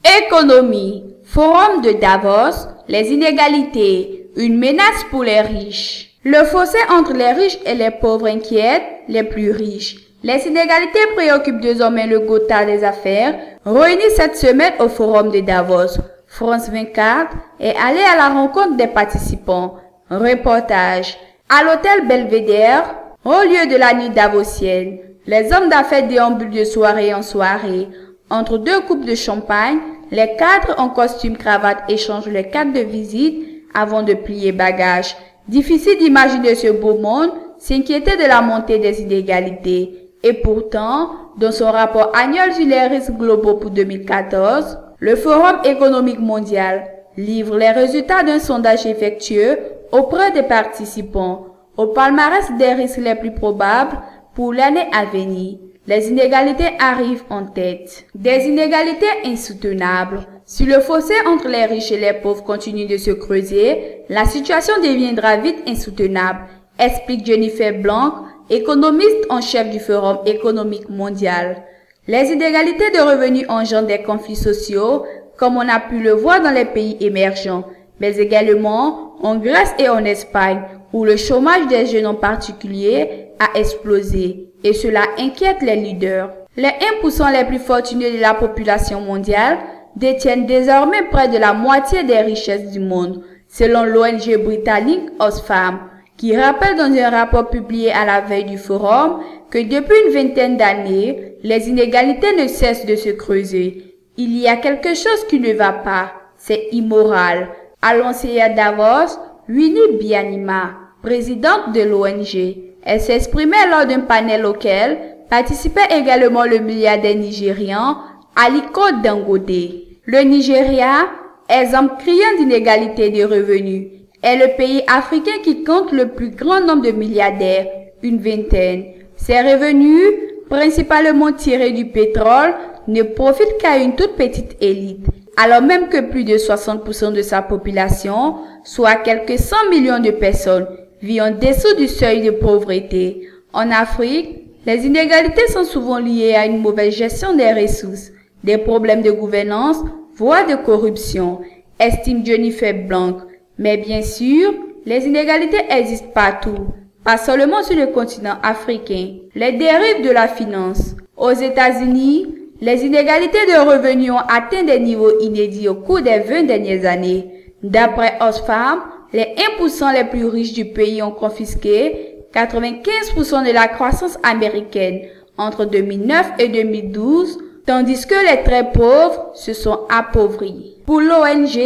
Économie. Forum de Davos. Les inégalités. Une menace pour les riches. Le fossé entre les riches et les pauvres inquiète les plus riches. Les inégalités préoccupent désormais le Gotha des affaires, réuni cette semaine au Forum de Davos. France 24 est allé à la rencontre des participants. Reportage. À l'hôtel Belvédère, au lieu de la nuit davosienne, les hommes d'affaires déambulent de soirée en soirée. Entre deux coupes de champagne, les cadres en costume cravate échangent les cartes de visite avant de plier bagages. Difficile d'imaginer ce beau monde s'inquiéter de la montée des inégalités. Et pourtant, dans son rapport annuel sur les risques globaux pour 2014, le Forum économique mondial livre les résultats d'un sondage effectué auprès des participants. Au palmarès des risques les plus probables pour l'année à venir, les inégalités arrivent en tête. Des inégalités insoutenables. Si le fossé entre les riches et les pauvres continue de se creuser, la situation deviendra vite insoutenable, explique Jennifer Blanc, économiste en chef du Forum économique mondial. Les inégalités de revenus engendrent des conflits sociaux, comme on a pu le voir dans les pays émergents, mais également en Grèce et en Espagne, où le chômage des jeunes en particulier a explosé, et cela inquiète les leaders. Les 1% les plus fortunés de la population mondiale détiennent désormais près de la moitié des richesses du monde, selon l'ONG britannique Oxfam, qui rappelle dans un rapport publié à la veille du forum que depuis une vingtaine d'années, les inégalités ne cessent de se creuser. Il y a quelque chose qui ne va pas, c'est immoral, a lancé à Davos Winnie Byanyima, présidente de l'ONG. Elle s'exprimait lors d'un panel auquel participait également le milliardaire nigérian Aliko Dangote. Le Nigeria, exemple criant d'inégalité des revenus, est le pays africain qui compte le plus grand nombre de milliardaires, une vingtaine. Ses revenus, principalement tirés du pétrole, ne profitent qu'à une toute petite élite, alors même que plus de 60% de sa population, soit quelques 100 millions de personnes, vit en dessous du seuil de pauvreté. En Afrique, les inégalités sont souvent liées à une mauvaise gestion des ressources, des problèmes de gouvernance, voire de corruption, estime Jennifer Blanc. Mais bien sûr, les inégalités existent partout, pas seulement sur le continent africain. Les dérives de la finance. Aux États-Unis, les inégalités de revenus ont atteint des niveaux inédits au cours des 20 dernières années. D'après Oxfam, les 1% les plus riches du pays ont confisqué 95% de la croissance américaine entre 2009 et 2012, tandis que les très pauvres se sont appauvris. Pour l'ONG,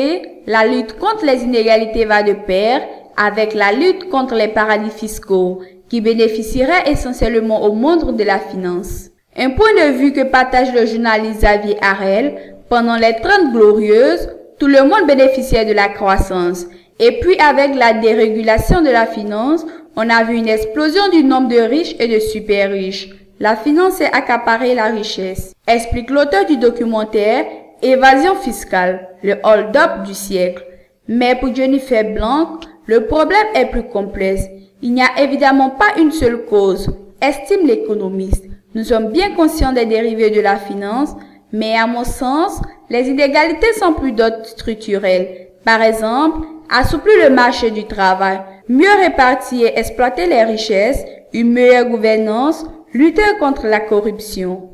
la lutte contre les inégalités va de pair avec la lutte contre les paradis fiscaux, qui bénéficieraient essentiellement au monde de la finance. Un point de vue que partage le journaliste Xavier Harel, pendant les 30 glorieuses, tout le monde bénéficiait de la croissance. Et puis avec la dérégulation de la finance, on a vu une explosion du nombre de riches et de super riches. La finance s'est accaparée la richesse, explique l'auteur du documentaire Évasion fiscale, le hold-up du siècle. Mais pour Jennifer Blanc, le problème est plus complexe. Il n'y a évidemment pas une seule cause, estime l'économiste. Nous sommes bien conscients des dérivés de la finance, mais à mon sens, les inégalités sont plus d'ordre structurel. Par exemple, assouplir le marché du travail, mieux répartir et exploiter les richesses, une meilleure gouvernance, lutter contre la corruption.